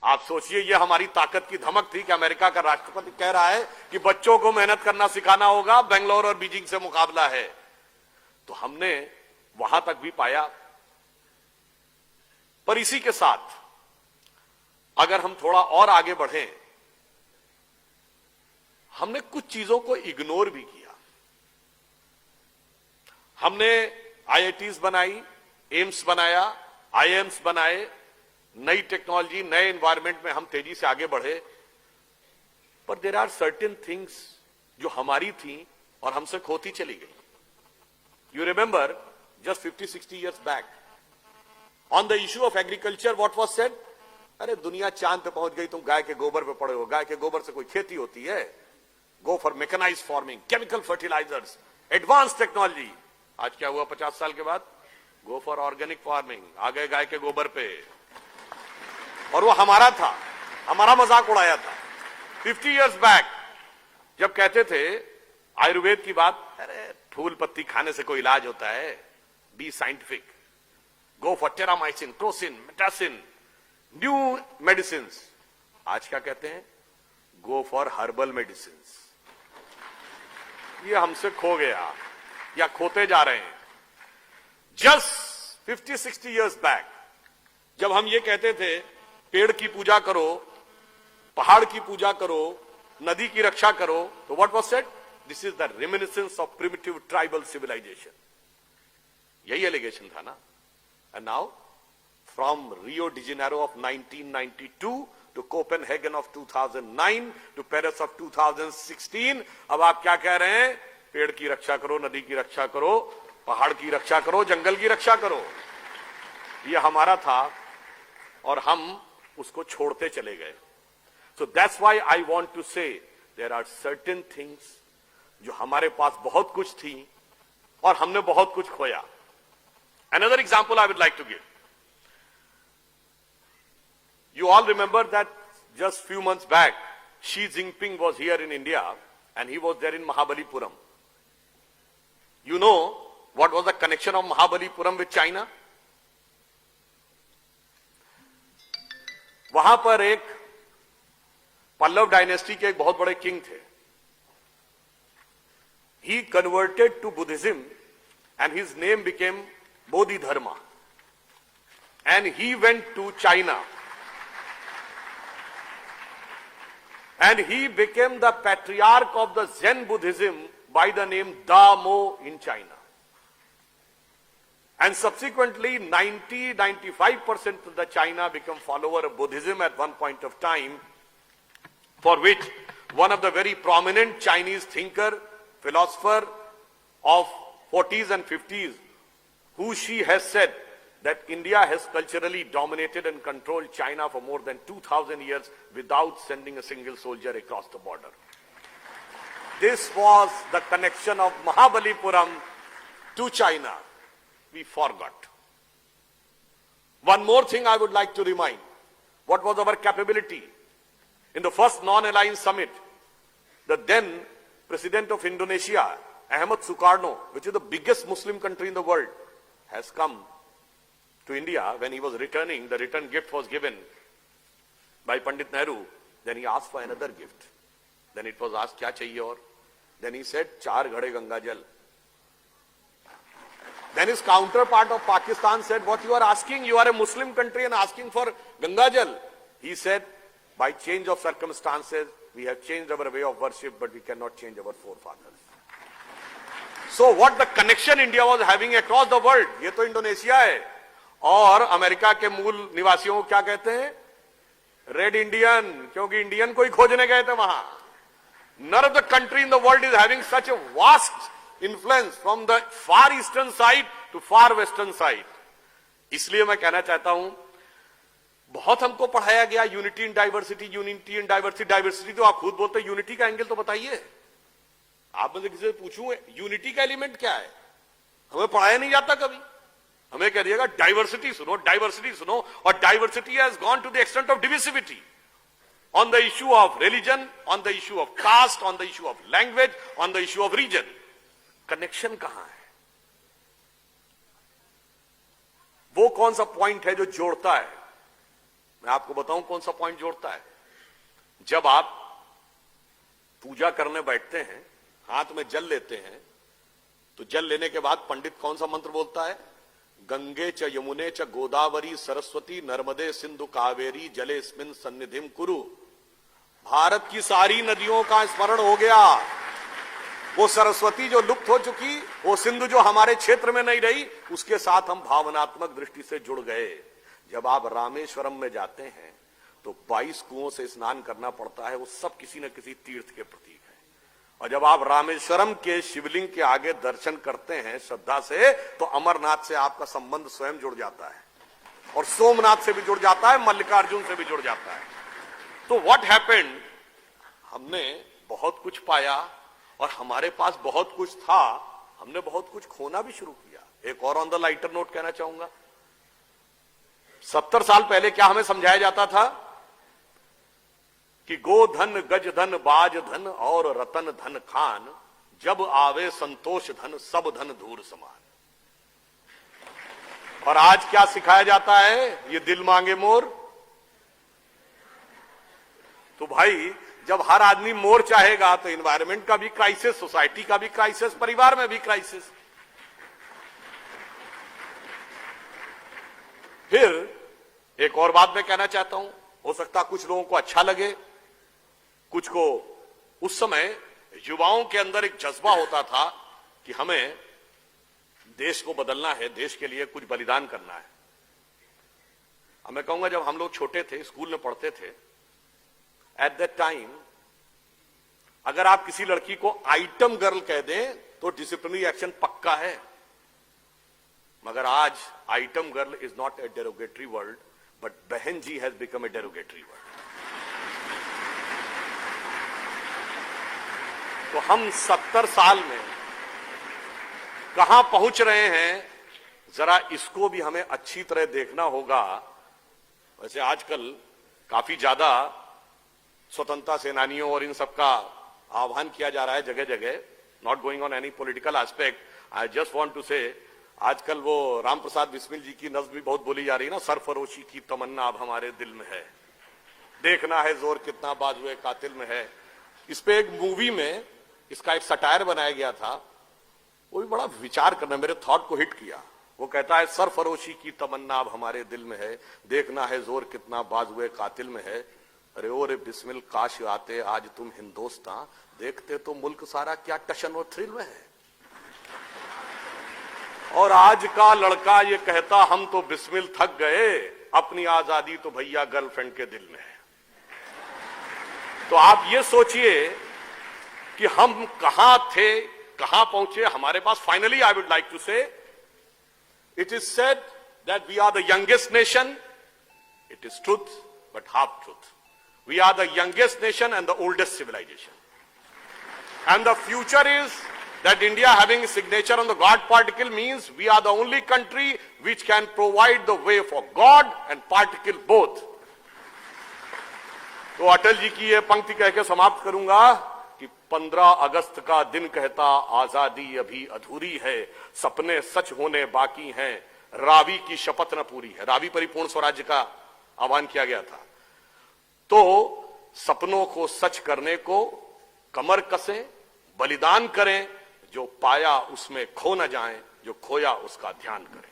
आप सोचिए, ये हमारी ताकत की धमक थी कि अमेरिका का राष्ट्रपति कह रहा है कि बच्चों को मेहनत करना सिखाना होगा, बेंगलोर और बीजिंग से मुकाबला है। तो हमने वहां तक भी पाया। पर इसी के साथ अगर हम थोड़ा और आगे बढ़ें, हमने कुछ चीजों को इग्नोर भी किया। हमने आईआईटीज बनाई, एम्स बनाया, आईएम्स बनाए, नई टेक्नोलॉजी, नए एनवायरनमेंट में हम तेजी से आगे बढ़े। पर देयर आर सर्टेन थिंग्स जो हमारी थी और हमसे खोती चली गई। You remember just 50-60 years back on the issue of agriculture what was said? अरे दुनिया चांद पे पहुंच गई, तुम गाय के गोबर पे पड़े हो। गाय के गोबर से कोई खेती होती है? Go for mechanised farming, chemical fertilisers, advance technology. आज क्या हुआ 50 साल के बाद? Go for organic farming. आ गए गाय के गोबर पे। और वो हमारा था, हमारा मजाक उड़ाया था 50 years बैक, जब कहते थे आयुर्वेद की बात, अरे फूल पत्ती खाने से कोई इलाज होता है? B scientific, go for Terramycin, Crocin, Metacin, new medicine. आज क्या कहते हैं? Go for herbal medicine. ये हमसे खो गया या खोते जा रहे हैं। जस्ट 50-60 years बैक जब हम ये कहते थे पेड़ की पूजा करो, पहाड़ की पूजा करो, नदी की रक्षा करो, तो what was said? This is the reminiscence of primitive tribal civilization. यही एलिगेशन था ना। And now from Rio de Janeiro of 1992 to Copenhagen of 2009 to Paris of 2016, अब आप क्या कह रहे हैं? पेड़ की रक्षा करो, नदी की रक्षा करो, पहाड़ की रक्षा करो, जंगल की रक्षा करो। ये हमारा था और हम उसको छोड़ते चले गए। So that's why I want to say there are certain things जो हमारे पास बहुत कुछ थी और हमने बहुत कुछ खोया। Another example I would like to give. You all remember that just few months back, Xi Jinping was here in India and he was there in Mahabalipuram. You know what was the connection of Mahabalipuram with China? वहां पर एक Pallav dynasty के एक बहुत बड़े king थे। He converted to Buddhism and his name became Bodhidharma. And he went to China. And he became the patriarch of the Zen Buddhism by the name Da Mo in China. And subsequently 90-95% of the China became follower of Buddhism at one point of time, for which one of the very prominent Chinese thinker, philosopher of 40s and 50s, who she has said that India has culturally dominated and controlled China for more than 2,000 years without sending a single soldier across the border. This was the connection of Mahabalipuram to China. We forgot. One more thing I would like to remind. What was our capability? In the first non-aligned summit, the then President of Indonesia, Ahmad Sukarno, which is the biggest Muslim country in the world, has come to India. When he was returning, the return gift was given by Pandit Nehru. Then he asked for another gift. Then it was asked, kya chahiye aur? Then he said, 4 ghade Ganga Jal. Then his counterpart of Pakistan said, what you are asking? You are a Muslim country and asking for Ganga Jal. He said, by change of circumstances, we have changed our way of worship, but we cannot change our forefathers. So what the connection India was having across the world, ये तो Indonesia है। और America के मूल निवासियों को क्या कहते हैं? रेड इंडियन, क्योंकि इंडियन को ही खोजने गए थे वहां। None of the country in the world is having such a vast influence from the far eastern side to far western side. इसलिए मैं कहना चाहता हूं, बहुत हमको पढ़ाया गया unity in diversity, unity in diversity. Diversity तो आप खुद बोलते हैं, यूनिटी का एंगल तो बताइए। आप मुझे किसी से पूछूं यूनिटी का एलिमेंट क्या है? हमें पढ़ाया नहीं जाता कभी। हमें कह दिएगा डाइवर्सिटी सुनो, डाइवर्सिटी सुनो, और diversity has gone to the extent of divisivity on the issue of religion, on the issue of caste, on the issue of language, on the issue of region. Connection कहां है? वो कौन सा point है जो जोड़ता है? मैं आपको बताऊं कौन सा पॉइंट जोड़ता है। जब आप पूजा करने बैठते हैं, हाथ में जल लेते हैं, तो जल लेने के बाद पंडित कौन सा मंत्र बोलता है? गंगे च यमुने च गोदावरी सरस्वती नर्मदे सिंधु कावेरी जलेस्मिन सन्निधिम कुरु। भारत की सारी नदियों का स्मरण हो गया। वो सरस्वती जो लुप्त हो चुकी, वो सिंधु जो हमारे क्षेत्र में नहीं रही, उसके साथ हम भावनात्मक दृष्टि से जुड़ गए। जब आप रामेश्वरम में जाते हैं तो 22 कुओं से स्नान करना पड़ता है, वो सब किसी न किसी तीर्थ के प्रतीक है। और जब आप रामेश्वरम के शिवलिंग के आगे दर्शन करते हैं श्रद्धा से, तो अमरनाथ से आपका संबंध स्वयं जुड़ जाता है, और सोमनाथ से भी जुड़ जाता है, मल्लिकार्जुन से भी जुड़ जाता है। तो व्हाट हैपेंड, हमने बहुत कुछ पाया और हमारे पास बहुत कुछ था, हमने बहुत कुछ खोना भी शुरू किया। एक और ऑन द लाइटर नोट कहना चाहूंगा, 70 साल पहले क्या हमें समझाया जाता था कि गोधन गज धन बाज धन और रतन धन खान, जब आवे संतोष धन सब धन धूर समान। और आज क्या सिखाया जाता है? ये दिल मांगे मोर। तो भाई जब हर आदमी मोर चाहेगा तो एनवायरमेंट का भी क्राइसिस, सोसाइटी का भी क्राइसिस, परिवार में भी क्राइसिस। फिर एक और बात मैं कहना चाहता हूं, हो सकता कुछ लोगों को अच्छा लगे, कुछ को। उस समय युवाओं के अंदर एक जज्बा होता था कि हमें देश को बदलना है, देश के लिए कुछ बलिदान करना है। अब मैं कहूंगा जब हम लोग छोटे थे, स्कूल में पढ़ते थे, एट दैट टाइम अगर आप किसी लड़की को आइटम गर्ल कह दें तो डिसिप्लिनरी एक्शन पक्का है। मगर आज item girl is not a derogatory word, but बहन जी has become a derogatory word. तो हम 70 साल में कहां पहुंच रहे हैं, जरा इसको भी हमें अच्छी तरह देखना होगा। वैसे आजकल काफी ज्यादा स्वतंत्रता सेनानियों और इन सबका आह्वान किया जा रहा है जगह जगह। Not going on any political aspect, I just want to say, आजकल वो राम प्रसाद बिस्मिल जी की नज्म भी बहुत बोली जा रही है ना, सरफरोशी की तमन्ना अब हमारे दिल में है, देखना है जोर कितना बाजुए कातिल में है। इस पे एक मूवी में इसका एक सटायर बनाया गया था, वो भी बड़ा विचार करना, मेरे थॉट को हिट किया। वो कहता है सरफरोशी की तमन्ना अब हमारे दिल में है, देखना है जोर कितना बाजुए कातिल में है। अरे ओ रे बिस्मिल काश आते आज तुम हिंदुस्तान, देखते तो मुल्क सारा क्या टशन और थ्रिल में है। और आज का लड़का ये कहता हम तो बिस्मिल थक गए, अपनी आजादी तो भैया गर्लफ्रेंड के दिल में है। तो आप ये सोचिए कि हम कहां थे, कहां पहुंचे। हमारे पास finally I would like to say, it is said that we are the youngest nation. It is truth but half truth. We are the youngest nation and the oldest civilization. And the future is that India having a signature on the God particle means we are the only country which can provide the way for God and particle both. तो अटल जी की ये पंक्ति कह के समाप्त करूंगा कि 15 अगस्त का दिन कहता आजादी अभी अधूरी है, सपने सच होने बाकी हैं, रावी की शपथ न पूरी है। रावी परिपूर्ण स्वराज्य का आह्वान किया गया था। तो सपनों को सच करने को कमर कसें, बलिदान करें, जो पाया उसमें खो न जाएं, जो खोया उसका ध्यान करें।